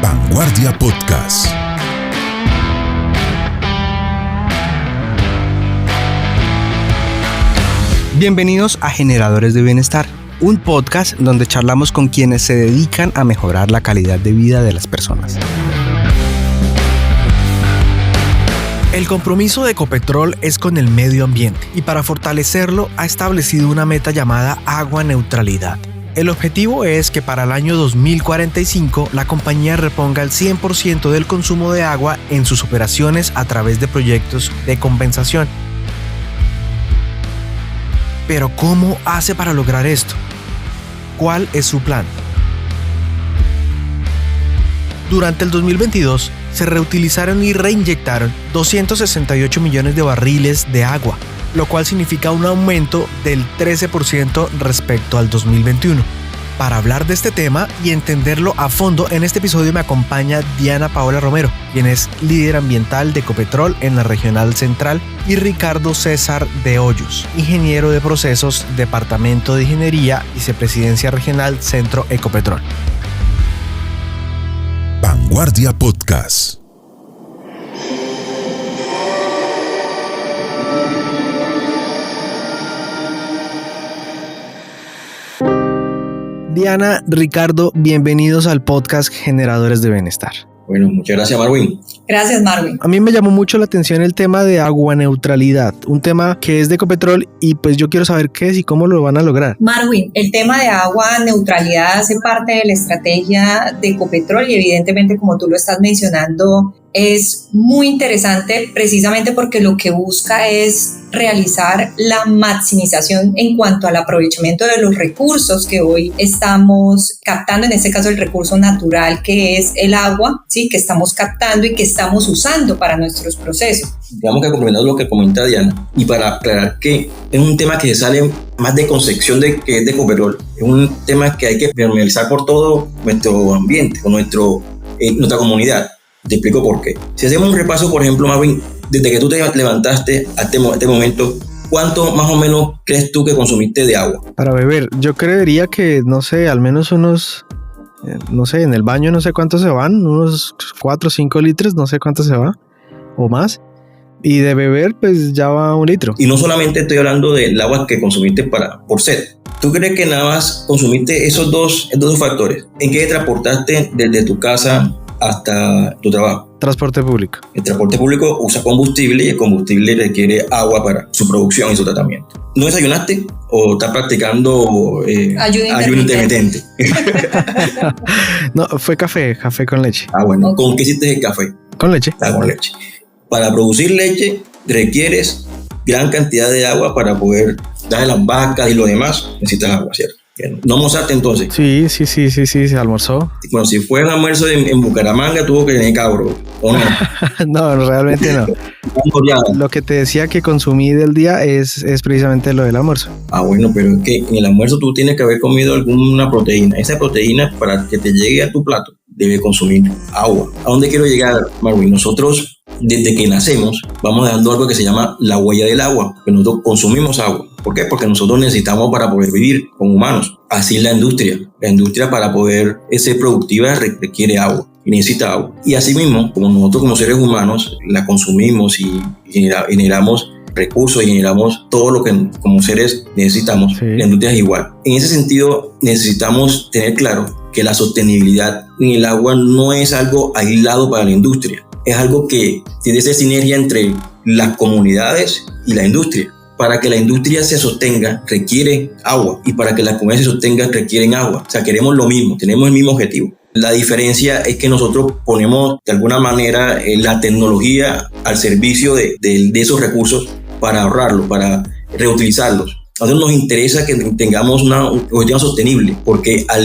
Vanguardia Podcast. Bienvenidos a Generadores de Bienestar, un podcast donde charlamos con quienes se dedican a mejorar la calidad de vida de las personas. El compromiso de Ecopetrol es con el medio ambiente y para fortalecerlo ha establecido una meta llamada agua neutralidad. El objetivo es que para el año 2045 la compañía reponga el 100% del consumo de agua en sus operaciones a través de proyectos de compensación. Pero ¿cómo hace para lograr esto? ¿Cuál es su plan? Durante el 2022 se reutilizaron y reinyectaron 268 millones de barriles de agua, lo cual significa un aumento del 13% respecto al 2021. Para hablar de este tema y entenderlo a fondo, en este episodio me acompaña Diana Paola Romero, quien es líder ambiental de Ecopetrol en la Regional Central, y Ricardo César de Hoyos, ingeniero de procesos, Departamento de Ingeniería, Vicepresidencia Regional Centro Ecopetrol. Vanguardia Podcast. Diana, Ricardo, bienvenidos al podcast Generadores de Bienestar. Bueno, muchas gracias, Marwin. Gracias, Marwin. A mí me llamó mucho la atención el tema de agua neutralidad, un tema que es de Ecopetrol y pues yo quiero saber qué es y cómo lo van a lograr. Marwin, el tema de agua neutralidad hace parte de la estrategia de Ecopetrol y evidentemente, como tú lo estás mencionando, es muy interesante precisamente porque lo que busca es realizar la maximización en cuanto al aprovechamiento de los recursos que hoy estamos captando, en este caso el recurso natural que es el agua, ¿sí? Que estamos captando y que estamos usando para nuestros procesos. Digamos que complementando lo que comenta Diana, y para aclarar que es un tema que sale más de concepción de que es de Ecopetrol, es un tema que hay que permeabilizar por todo nuestro ambiente, con nuestra comunidad. Te explico por qué. Si hacemos un repaso, por ejemplo, Marvin, desde que tú te levantaste a este momento, ¿cuánto más o menos crees tú que consumiste de agua? Para beber, yo creería que, no sé, al menos unos, no sé, en el baño no sé cuántos se van, unos 4 o 5 litros, no sé cuánto se va, o más. Y de beber, pues ya va 1 litro. Y no solamente estoy hablando del agua que consumiste por sed. ¿Tú crees que nada más consumiste esos dos factores? ¿En qué te transportaste desde tu casa hasta tu trabajo? Transporte público. El transporte público usa combustible y el combustible requiere agua para su producción y su tratamiento. ¿No desayunaste o estás practicando ayuno intermitente? No, fue café con leche. Ah, bueno. Okay. ¿Con qué hiciste el café? Con leche. Con leche. Para producir leche requieres gran cantidad de agua para poder darle las vacas y lo demás. Necesitas agua, ¿cierto? ¿No almorzaste entonces? Sí, se almorzó. Bueno, si fue un almuerzo en Bucaramanga, tuvo que tener cabro, ¿o no? No, realmente no. Lo que te decía que consumí del día es precisamente lo del almuerzo. Ah, bueno, pero es que en el almuerzo tú tienes que haber comido alguna proteína. Esa proteína, para que te llegue a tu plato, debe consumir agua. ¿A dónde quiero llegar, Marwin? Nosotros, desde que nacemos, vamos dando algo que se llama la huella del agua, que nosotros consumimos agua. ¿Por qué? Porque nosotros necesitamos para poder vivir como humanos. Así la industria. La industria, para poder ser productiva, requiere agua y necesita agua. Y así mismo, como nosotros como seres humanos la consumimos y generamos recursos y generamos todo lo que como seres necesitamos, sí. La industria es igual. En ese sentido, necesitamos tener claro que la sostenibilidad en el agua no es algo aislado para la industria. Es algo que tiene esa sinergia entre las comunidades y la industria. Para que la industria se sostenga requiere agua y para que las comunidades se sostengan requieren agua. O sea, queremos lo mismo, tenemos el mismo objetivo. La diferencia es que nosotros ponemos de alguna manera la tecnología al servicio de esos recursos para ahorrarlos, para reutilizarlos. A nosotros nos interesa que tengamos un ecosistema sostenible, porque al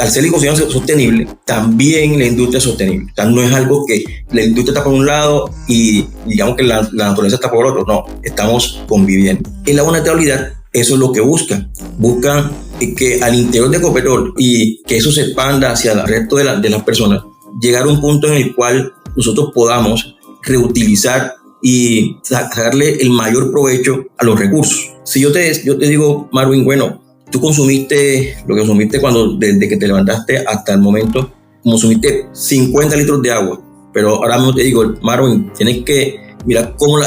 ser el ecosistema sostenible, también la industria es sostenible. O sea, no es algo que la industria está por un lado y digamos que la naturaleza está por otro. No, estamos conviviendo. En la agua neutralidad, eso es lo que busca. Busca que al interior de Ecopetrol y que eso se expanda hacia el resto de las personas, llegar a un punto en el cual nosotros podamos reutilizar y sacarle el mayor provecho a los recursos. Si yo te digo, Marwin, bueno, tú consumiste lo que consumiste desde que te levantaste hasta el momento, consumiste 50 litros de agua, pero ahora mismo te digo, Marvin, tienes que mirar cómo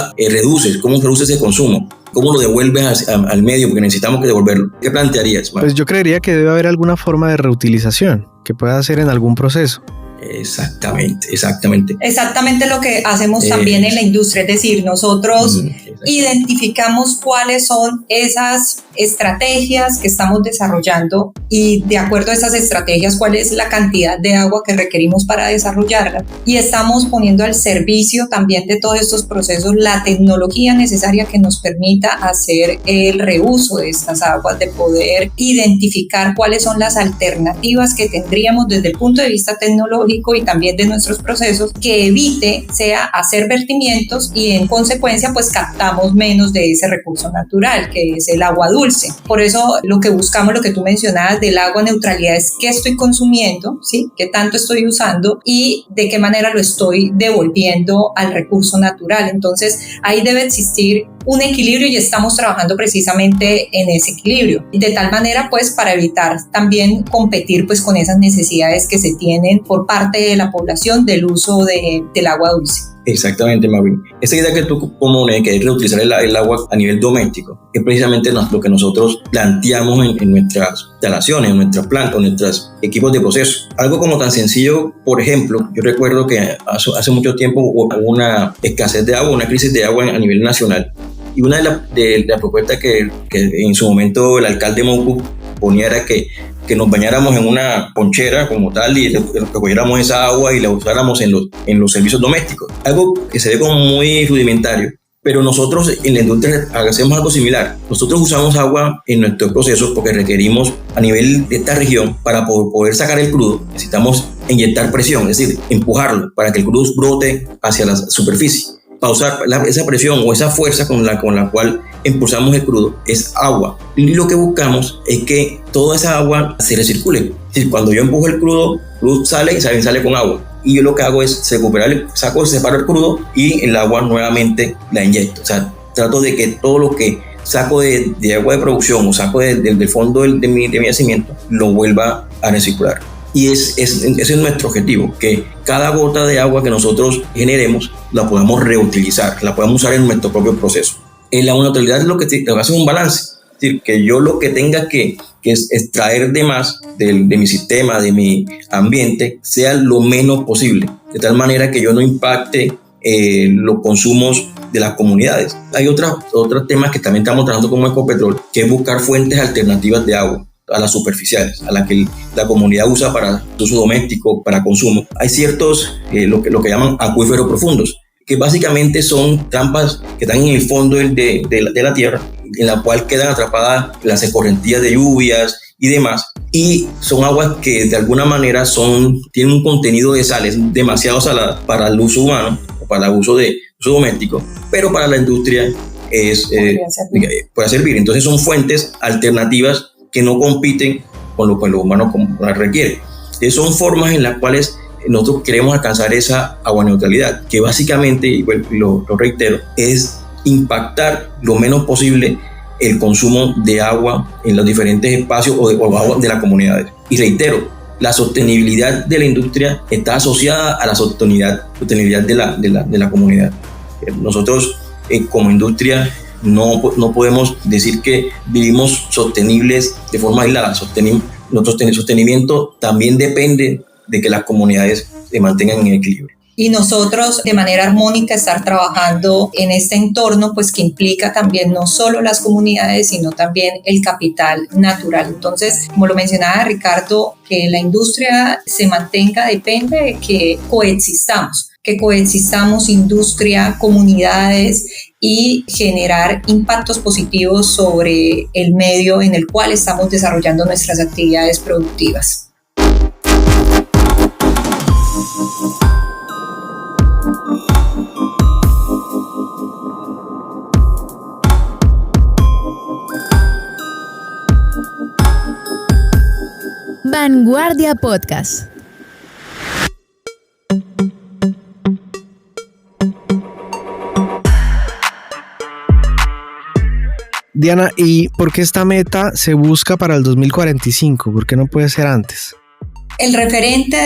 cómo reduces ese consumo, cómo lo devuelves al medio, porque necesitamos que devolverlo. ¿Qué plantearías, Marvin? Pues yo creería que debe haber alguna forma de reutilización que pueda hacer en algún proceso. Exactamente. Exactamente lo que hacemos también en la industria, es decir, nosotros identificamos cuáles son esas estrategias que estamos desarrollando y de acuerdo a esas estrategias cuál es la cantidad de agua que requerimos para desarrollarla y estamos poniendo al servicio también de todos estos procesos la tecnología necesaria que nos permita hacer el reuso de estas aguas, de poder identificar cuáles son las alternativas que tendríamos desde el punto de vista tecnológico y también de nuestros procesos que evite sea hacer vertimientos y en consecuencia pues captamos menos de ese recurso natural que es el agua dulce. Por eso lo que buscamos, lo que tú mencionabas del agua neutralidad es qué estoy consumiendo, ¿sí? Qué tanto estoy usando y de qué manera lo estoy devolviendo al recurso natural. Entonces ahí debe existir un equilibrio y estamos trabajando precisamente en ese equilibrio, de tal manera pues para evitar también competir pues con esas necesidades que se tienen por parte de la población del uso del agua dulce. Exactamente, Marvin. Esa idea que tú propones, que es reutilizar el agua a nivel doméstico, es precisamente lo que nosotros planteamos en nuestras instalaciones, en nuestras plantas, en nuestros equipos de proceso. Algo como tan sencillo, por ejemplo, yo recuerdo que hace mucho tiempo hubo una escasez de agua, una crisis de agua a nivel nacional. Y una de las propuestas que en su momento el alcalde Mouco ponía era que nos bañáramos en una ponchera como tal y recogiéramos esa agua y la usáramos en los servicios domésticos. Algo que se ve como muy rudimentario, pero nosotros en la industria hacemos algo similar. Nosotros usamos agua en nuestros procesos porque requerimos a nivel de esta región para poder sacar el crudo, necesitamos inyectar presión, es decir, empujarlo para que el crudo brote hacia la superficie. Para usar esa presión o esa fuerza con la cual impulsamos el crudo es agua. Y lo que buscamos es que toda esa agua se recircule. Es decir, cuando yo empujo el crudo sale con agua. Y yo lo que hago es recuperar, separo el crudo y el agua nuevamente la inyecto. O sea, trato de que todo lo que saco de agua de producción o saco del fondo de mi yacimiento lo vuelva a recircular. Y ese es nuestro objetivo, que cada gota de agua que nosotros generemos la podamos reutilizar, la podamos usar en nuestro propio proceso. En la neutralidad lo que hace es un balance, es decir, que yo lo que tenga que extraer de más de mi sistema, de mi ambiente, sea lo menos posible, de tal manera que yo no impacte los consumos de las comunidades. Hay otros temas que también estamos trabajando como Ecopetrol, que es buscar fuentes alternativas de agua a las superficiales, a las que la comunidad usa para uso doméstico, para consumo. Hay ciertos, lo que llaman acuíferos profundos, que básicamente son trampas que están en el fondo de la tierra, en la cual quedan atrapadas las escorrentías de lluvias y demás, y son aguas que de alguna manera tienen un contenido de sales demasiado salada para el uso humano o para el uso doméstico, pero para la industria puede servir. Entonces son fuentes alternativas que no compiten con lo que los humanos requieren. Son formas en las cuales nosotros queremos alcanzar esa agua neutralidad, que básicamente, y lo reitero, es impactar lo menos posible el consumo de agua en los diferentes espacios o agua de las comunidades. Y reitero, la sostenibilidad de la industria está asociada a la sostenibilidad de la comunidad. Nosotros como industria no podemos decir que vivimos sostenibles de forma aislada. Nuestro sostenimiento también depende de que las comunidades se mantengan en equilibrio. Y nosotros de manera armónica estar trabajando en este entorno pues que implica también no solo las comunidades sino también el capital natural. Entonces, como lo mencionaba Ricardo, que la industria se mantenga depende de que coexistamos industria, comunidades y generar impactos positivos sobre el medio en el cual estamos desarrollando nuestras actividades productivas. Vanguardia Podcast. Diana, ¿y por qué esta meta se busca para el 2045? ¿Por qué no puede ser antes? El referente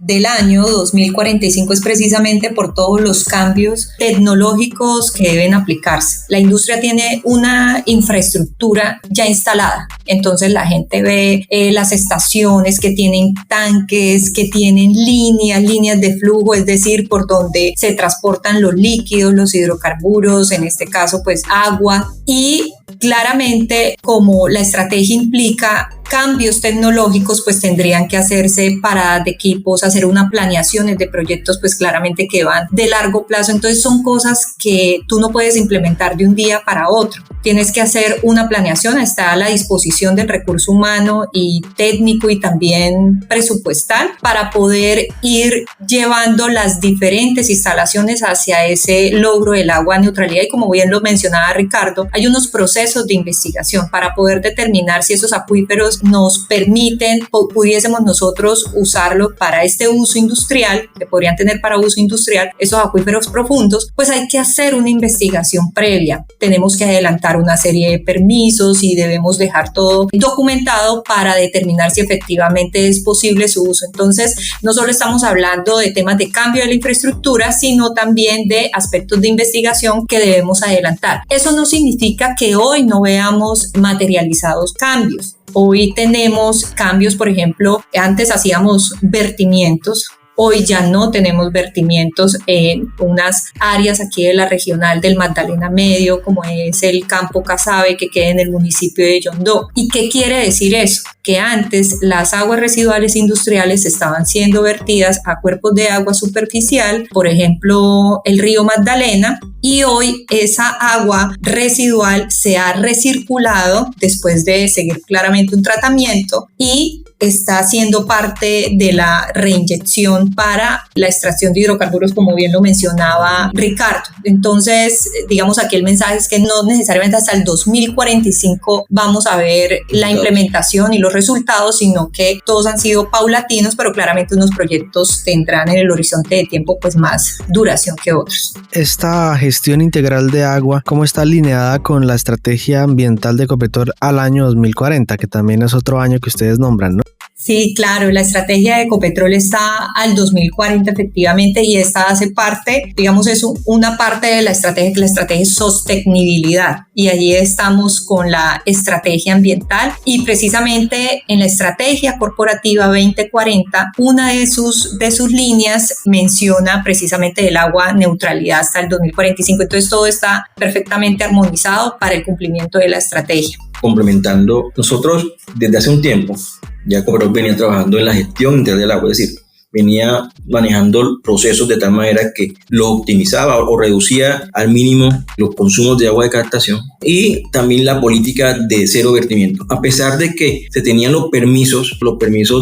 del año 2045 es precisamente por todos los cambios tecnológicos que deben aplicarse. La industria tiene una infraestructura ya instalada, entonces la gente ve las estaciones que tienen tanques, que tienen líneas de flujo, es decir, por donde se transportan los líquidos, los hidrocarburos, en este caso pues agua, y claramente como la estrategia implica cambios tecnológicos, pues tendrían que hacerse paradas de equipos, hacer una planeaciones de proyectos, pues claramente que van de largo plazo. Entonces son cosas que tú no puedes implementar de un día para otro. Tienes que hacer una planeación, está a la disposición del recurso humano y técnico y también presupuestal para poder ir llevando las diferentes instalaciones hacia ese logro del agua neutralidad. Y como bien lo mencionaba Ricardo, hay unos procesos de investigación para poder determinar si esos acuíferos nos permiten o pudiésemos nosotros usarlo para este uso industrial, que podrían tener para uso industrial esos acuíferos profundos. Pues hay que hacer una investigación previa. Tenemos que adelantar una serie de permisos y debemos dejar todo documentado para determinar si efectivamente es posible su uso. Entonces, no solo estamos hablando de temas de cambio de la infraestructura, sino también de aspectos de investigación que debemos adelantar. Eso no significa que hoy no veamos materializados cambios. Hoy tenemos cambios, por ejemplo, antes hacíamos vertimientos. Hoy ya no tenemos vertimientos en unas áreas aquí de la regional del Magdalena Medio, como es el Campo Casabe, que queda en el municipio de Yondó. ¿Y qué quiere decir eso? Que antes las aguas residuales industriales estaban siendo vertidas a cuerpos de agua superficial, por ejemplo, el río Magdalena, y hoy esa agua residual se ha recirculado después de seguir claramente un tratamiento y está siendo parte de la reinyección para la extracción de hidrocarburos, como bien lo mencionaba Ricardo. Entonces, digamos, aquí el mensaje es que no necesariamente hasta el 2045 vamos a ver la implementación y los resultados, sino que todos han sido paulatinos, pero claramente unos proyectos tendrán en el horizonte de tiempo pues más duración que otros. Esta gestión integral de agua, ¿cómo está alineada con la estrategia ambiental de Ecopetrol al año 2040, que también es otro año que ustedes nombran, ¿no? Sí, claro, la estrategia de Ecopetrol está al 2040 efectivamente y esta hace parte, digamos, es una parte de la estrategia, que la estrategia es sostenibilidad, y allí estamos con la estrategia ambiental y precisamente en la estrategia corporativa 2040, una de sus líneas menciona precisamente el agua neutralidad hasta el 2045, entonces todo está perfectamente armonizado para el cumplimiento de la estrategia. Complementando, nosotros desde hace un tiempo ya Ecopetrol venía trabajando en la gestión integral del agua, es decir, venía manejando procesos de tal manera que lo optimizaba o reducía al mínimo los consumos de agua de captación y también la política de cero vertimiento. A pesar de que se tenían los permisos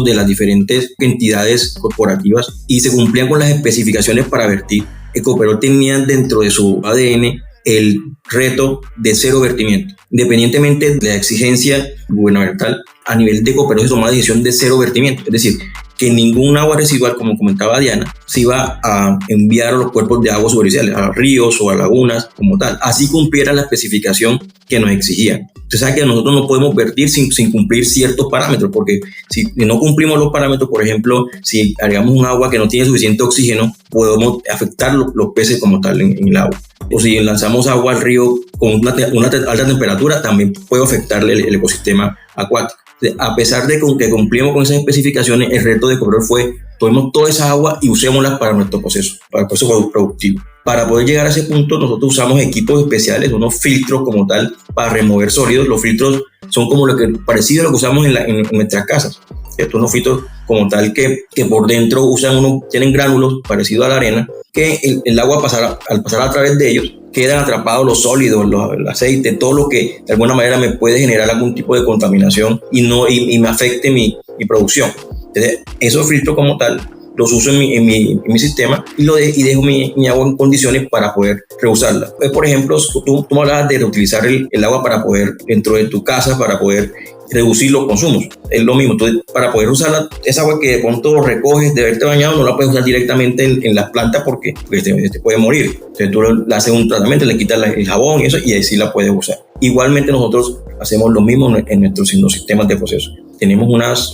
de las diferentes entidades corporativas y se cumplían con las especificaciones para vertir, Ecopetrol tenía dentro de su ADN el reto de cero vertimiento. Independientemente de la exigencia gubernamental, a nivel de Ecopetrol se tomó la decisión de cero vertimiento, es decir, que ningún agua residual, como comentaba Diana, se iba a enviar a los cuerpos de agua superficiales, a ríos o a lagunas como tal, así cumpliera la especificación que nos exigían. Usted sabe que nosotros no podemos vertir sin cumplir ciertos parámetros, porque si no cumplimos los parámetros, por ejemplo, si agregamos un agua que no tiene suficiente oxígeno, podemos afectar los peces como tal en el agua. O si lanzamos agua al río con una alta temperatura, también puede afectarle el ecosistema acuático. A pesar de que cumplimos con esas especificaciones, el reto de Ecopetrol fue tomemos toda esa agua y usémosla para nuestro proceso, para el proceso productivo. Para poder llegar a ese punto, nosotros usamos equipos especiales, unos filtros como tal, para remover sólidos. Los filtros son como parecido a lo que usamos en nuestras casas. Estos unos filtros como tal que por dentro tienen gránulos parecidos a la arena, que el agua al pasar a través de ellos, quedan atrapados los sólidos, el aceite, todo lo que de alguna manera me puede generar algún tipo de contaminación y me afecte mi producción. Entonces, esos filtros como tal los uso en mi sistema y dejo mi agua en condiciones para poder reusarla. Pues, por ejemplo, tú me hablabas de reutilizar el agua para poder, dentro de tu casa, para poder reducir los consumos. Es lo mismo. Entonces, para poder usarla, esa agua que de pronto recoges de haberte bañado, no la puedes usar directamente en las plantas porque te puede morir. Entonces, tú le haces un tratamiento, le quitas el jabón y eso, y ahí sí la puedes usar. Igualmente, nosotros hacemos lo mismo en nuestros sistemas de proceso. tenemos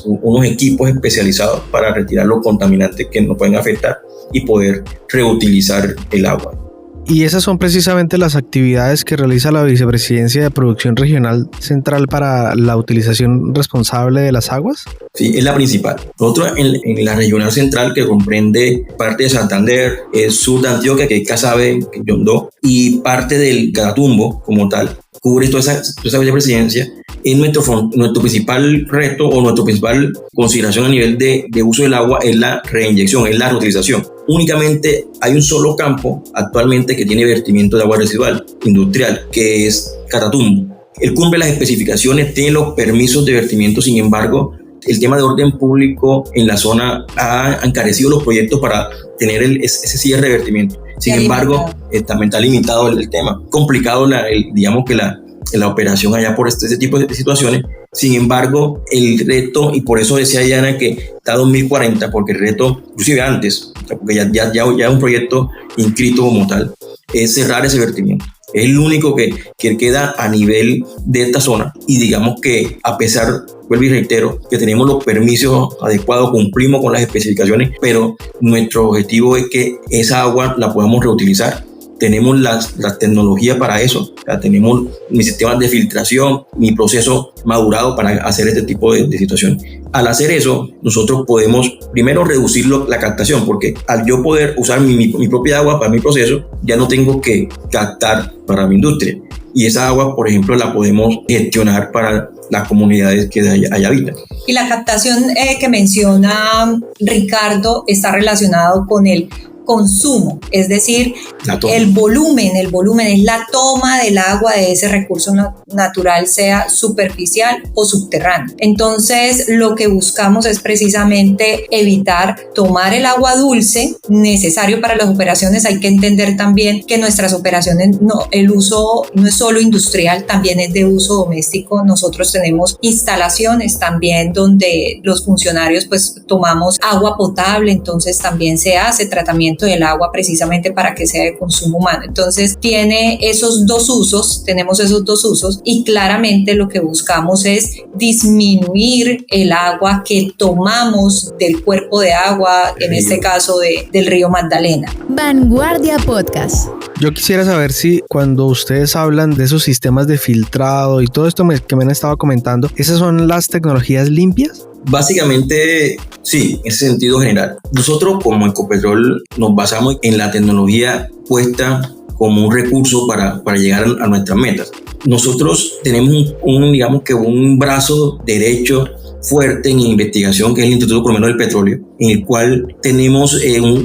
unos equipos especializados para retirar los contaminantes que nos pueden afectar y poder reutilizar el agua. Y esas son precisamente las actividades que realiza la Vicepresidencia de Producción Regional Central para la utilización responsable de las aguas. Sí, es la principal. Nosotros en la Regional Central, que comprende parte de Santander, el sur de Antioquia, que es Casabe, que es Yondó, y parte del Catatumbo como tal, cubre toda esa vicepresidencia. Es nuestro principal reto o nuestra principal consideración a nivel de uso del agua es la reinyección, es la reutilización. Únicamente hay un solo campo actualmente que tiene vertimiento de agua residual industrial, que es Catatumbo. Él cumple las especificaciones, tiene los permisos de vertimiento, sin embargo, el tema de orden público en la zona ha encarecido los proyectos para tener ese cierre de vertimiento. Sin embargo, también está limitado el tema. Complicado, digamos que la operación allá por este tipo de situaciones. Sin embargo, el reto, y por eso decía Diana que está 2040, porque el reto, inclusive antes, porque ya es un proyecto inscrito como tal, es cerrar ese vertimiento. Es el único que queda a nivel de esta zona, y digamos que a pesar, vuelvo y reitero, que tenemos los permisos adecuados, cumplimos con las especificaciones, pero nuestro objetivo es que esa agua la podamos reutilizar. Tenemos las tecnologías para eso, o sea, tenemos mis sistemas de filtración, mi proceso madurado para hacer este tipo de situaciones. Al hacer eso, nosotros podemos primero reducir la captación, porque al yo poder usar mi propia agua para mi proceso, ya no tengo que captar para mi industria. Y esa agua, por ejemplo, la podemos gestionar para las comunidades que allá habitan. Y la captación que menciona Ricardo está relacionado con el consumo, es decir, el volumen es la toma del agua de ese recurso natural, sea superficial o subterráneo. Entonces, lo que buscamos es precisamente evitar tomar el agua dulce necesario para las operaciones. Hay que entender también que nuestras operaciones, el uso no es solo industrial, también es de uso doméstico. Nosotros tenemos instalaciones también donde los funcionarios pues tomamos agua potable, entonces también se hace tratamiento del agua precisamente para que sea de consumo humano. Entonces tenemos esos dos usos y claramente lo que buscamos es disminuir el agua que tomamos del cuerpo de agua, en este caso del río Magdalena. Vanguardia Podcast. Yo quisiera saber si cuando ustedes hablan de esos sistemas de filtrado y todo esto que me han estado comentando, ¿esas son las tecnologías limpias? Básicamente, sí, en ese sentido general. Nosotros como Ecopetrol nos basamos en la tecnología puesta como un recurso para llegar a nuestras metas. Nosotros tenemos digamos que un brazo derecho fuerte en investigación, que es el Instituto Colombiano del Petróleo, en el cual tenemos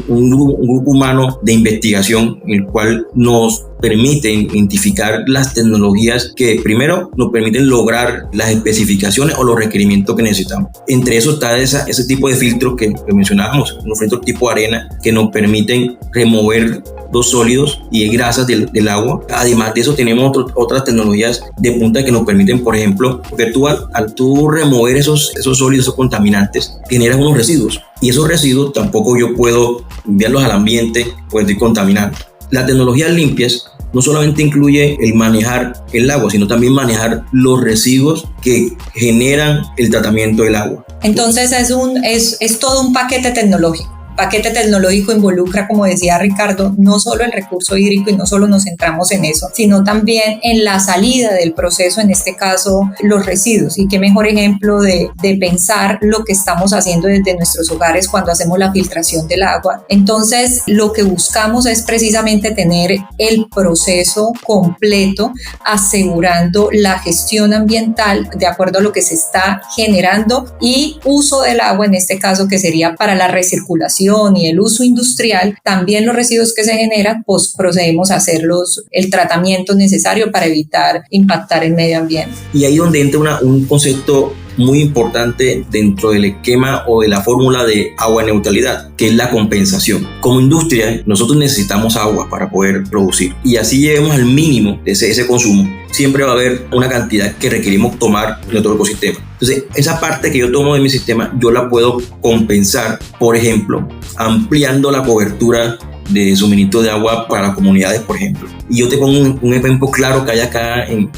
un grupo humano de investigación, en el cual nos permite identificar las tecnologías que primero nos permiten lograr las especificaciones o los requerimientos que necesitamos. Entre eso está ese tipo de filtros que mencionábamos, unos filtros tipo arena que nos permiten remover los sólidos y grasas del agua. Además de eso tenemos otras tecnologías de punta que nos permiten, por ejemplo, porque al tú remover esos sólidos, esos contaminantes, generan unos residuos, y esos residuos tampoco yo puedo enviarlos al ambiente, pues estoy contaminando. Las tecnologías limpias no solamente incluye el manejar el agua, sino también manejar los residuos que generan el tratamiento del agua. Entonces es todo un paquete tecnológico. Paquete tecnológico involucra, como decía Ricardo, no solo el recurso hídrico y no solo nos centramos en eso, sino también en la salida del proceso, en este caso los residuos. Y qué mejor ejemplo de pensar lo que estamos haciendo desde nuestros hogares cuando hacemos la filtración del agua. Entonces lo que buscamos es precisamente tener el proceso completo, asegurando la gestión ambiental de acuerdo a lo que se está generando y uso del agua, en este caso que sería para la recirculación y el uso industrial. También los residuos que se generan, pues procedemos a hacer el tratamiento necesario para evitar impactar el medio ambiente. Y ahí donde entra un concepto muy importante dentro del esquema o de la fórmula de agua neutralidad, que es la compensación. Como industria, nosotros necesitamos agua para poder producir, y así lleguemos al mínimo de ese consumo, siempre va a haber una cantidad que requerimos tomar de todo el ecosistema. Entonces, esa parte que yo tomo de mi sistema, yo la puedo compensar, por ejemplo, ampliando la cobertura de suministro de agua para las comunidades, por ejemplo. Y yo te pongo un ejemplo claro que hay acá en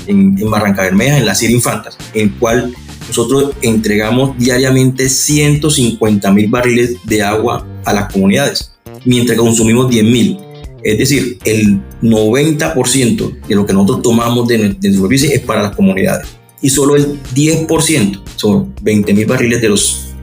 Barrancabermeja, en la Sierra Infantas, en el cual nosotros entregamos diariamente 150.000 barriles de agua a las comunidades, mientras que consumimos 10.000. Es decir, el 90% de lo que nosotros tomamos de superficie es para las comunidades. Y solo el 10%, son 20.000 barriles de los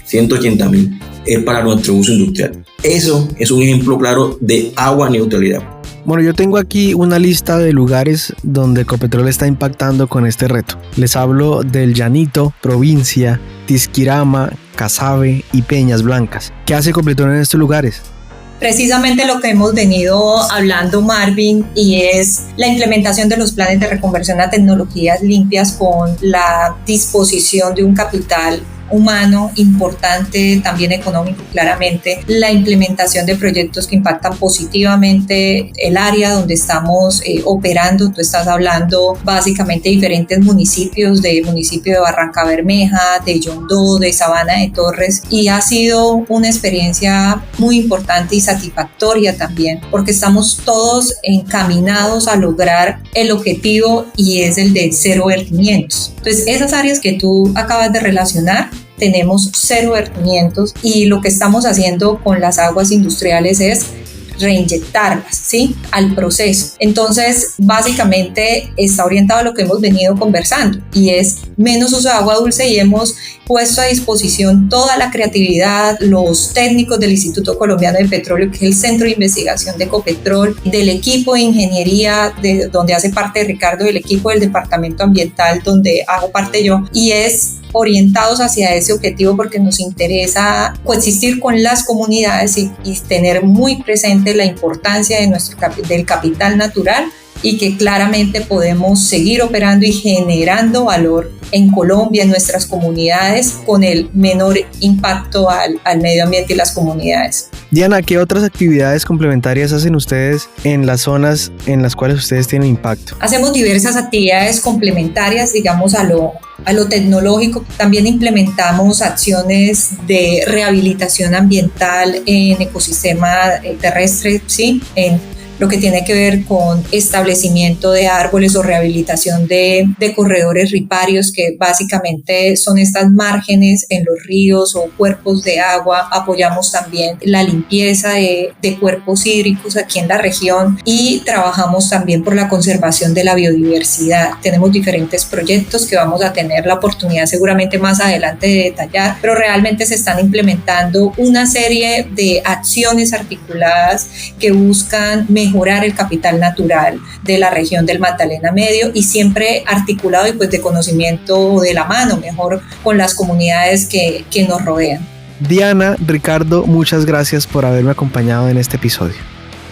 180.000, es para nuestro uso industrial. Eso es un ejemplo claro de agua neutralidad. Bueno, yo tengo aquí una lista de lugares donde Ecopetrol está impactando con este reto. Les hablo del Llanito, Provincia, Tisquirama, Casabe y Peñas Blancas. ¿Qué hace Ecopetrol en estos lugares? Precisamente lo que hemos venido hablando, Marvin, y es la implementación de los planes de reconversión a tecnologías limpias con la disposición de un capital humano importante, también económico claramente, la implementación de proyectos que impactan positivamente el área donde estamos operando. Tú estás hablando básicamente de diferentes municipios, del municipio de Barranca Bermeja, de Yondó, de Sabana de Torres, y ha sido una experiencia muy importante y satisfactoria también, porque estamos todos encaminados a lograr el objetivo, y es el de cero vertimientos. Entonces, esas áreas que tú acabas de relacionar, tenemos cero vertimientos, y lo que estamos haciendo con las aguas industriales es reinyectarlas, ¿sí?, al proceso. Entonces, básicamente está orientado a lo que hemos venido conversando, y es menos uso de agua dulce, y hemos puesto a disposición toda la creatividad, los técnicos del Instituto Colombiano de Petróleo, que es el centro de investigación de Ecopetrol, del equipo de ingeniería, de donde hace parte Ricardo, del equipo del departamento ambiental, donde hago parte yo, y es orientados hacia ese objetivo, porque nos interesa coexistir con las comunidades y tener muy presente la importancia de del capital natural, y que claramente podemos seguir operando y generando valor en Colombia, en nuestras comunidades, con el menor impacto al medio ambiente y las comunidades. Diana, ¿qué otras actividades complementarias hacen ustedes en las zonas en las cuales ustedes tienen impacto? Hacemos diversas actividades complementarias, digamos, a lo tecnológico. También implementamos acciones de rehabilitación ambiental en ecosistema terrestre, ¿sí?, en lo que tiene que ver con establecimiento de árboles o rehabilitación de corredores riparios, que básicamente son estas márgenes en los ríos o cuerpos de agua. Apoyamos también la limpieza de cuerpos hídricos aquí en la región, y trabajamos también por la conservación de la biodiversidad. Tenemos diferentes proyectos que vamos a tener la oportunidad seguramente más adelante de detallar, pero realmente se están implementando una serie de acciones articuladas que buscan mejorar el capital natural de la región del Magdalena Medio, y siempre articulado y pues de conocimiento de la mano, mejor, con las comunidades que nos rodean. Diana, Ricardo, muchas gracias por haberme acompañado en este episodio.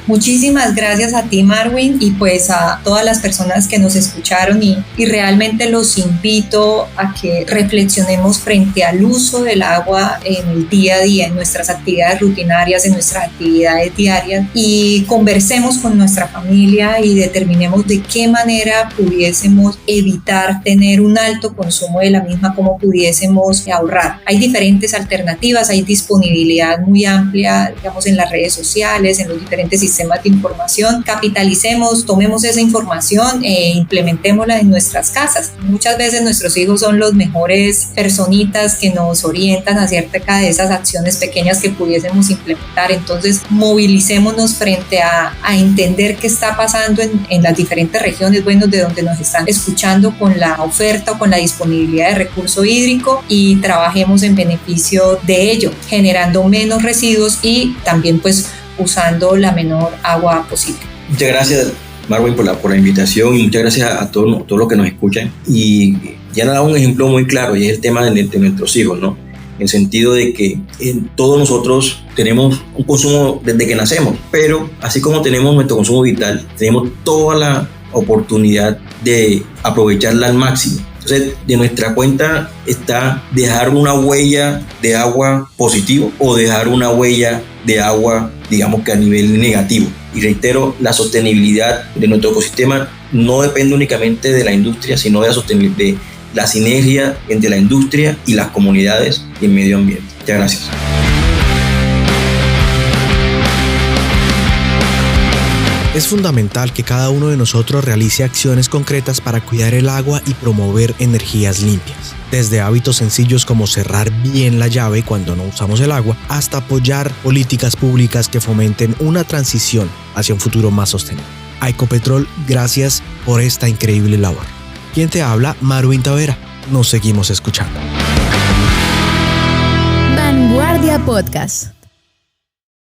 Muchísimas gracias a ti, Marvin, y pues a todas las personas que nos escucharon, y realmente los invito a que reflexionemos frente al uso del agua en el día a día, en nuestras actividades rutinarias, en nuestras actividades diarias, y conversemos con nuestra familia y determinemos de qué manera pudiésemos evitar tener un alto consumo de la misma, cómo pudiésemos ahorrar. Hay diferentes alternativas, hay disponibilidad muy amplia, digamos, en las redes sociales, en los diferentes sistemas de información. Capitalicemos, tomemos esa información e implementémosla en nuestras casas. Muchas veces nuestros hijos son los mejores personitas que nos orientan acerca de esas acciones pequeñas que pudiésemos implementar. Entonces, movilicémonos frente a entender qué está pasando en las diferentes regiones, bueno, de donde nos están escuchando, con la oferta o con la disponibilidad de recurso hídrico, y trabajemos en beneficio de ello, generando menos residuos y también pues usando la menor agua posible. Muchas gracias, Marvin, por la invitación, y muchas gracias a todos los que nos escuchan. Y ya nos da un ejemplo muy claro, y es el tema de nuestros hijos, ¿no? En el sentido de que todos nosotros tenemos un consumo desde que nacemos, pero así como tenemos nuestro consumo vital, tenemos toda la oportunidad de aprovecharla al máximo. Entonces, de nuestra cuenta está dejar una huella de agua positivo o dejar una huella de agua, digamos que a nivel negativo. Y reitero, la sostenibilidad de nuestro ecosistema no depende únicamente de la industria, sino de la sinergia entre la industria y las comunidades y el medio ambiente. Muchas gracias. Es fundamental que cada uno de nosotros realice acciones concretas para cuidar el agua y promover energías limpias. Desde hábitos sencillos como cerrar bien la llave cuando no usamos el agua, hasta apoyar políticas públicas que fomenten una transición hacia un futuro más sostenible. A Ecopetrol, gracias por esta increíble labor. ¿Quién te habla? Marwin Tavera. Nos seguimos escuchando. Vanguardia Podcast.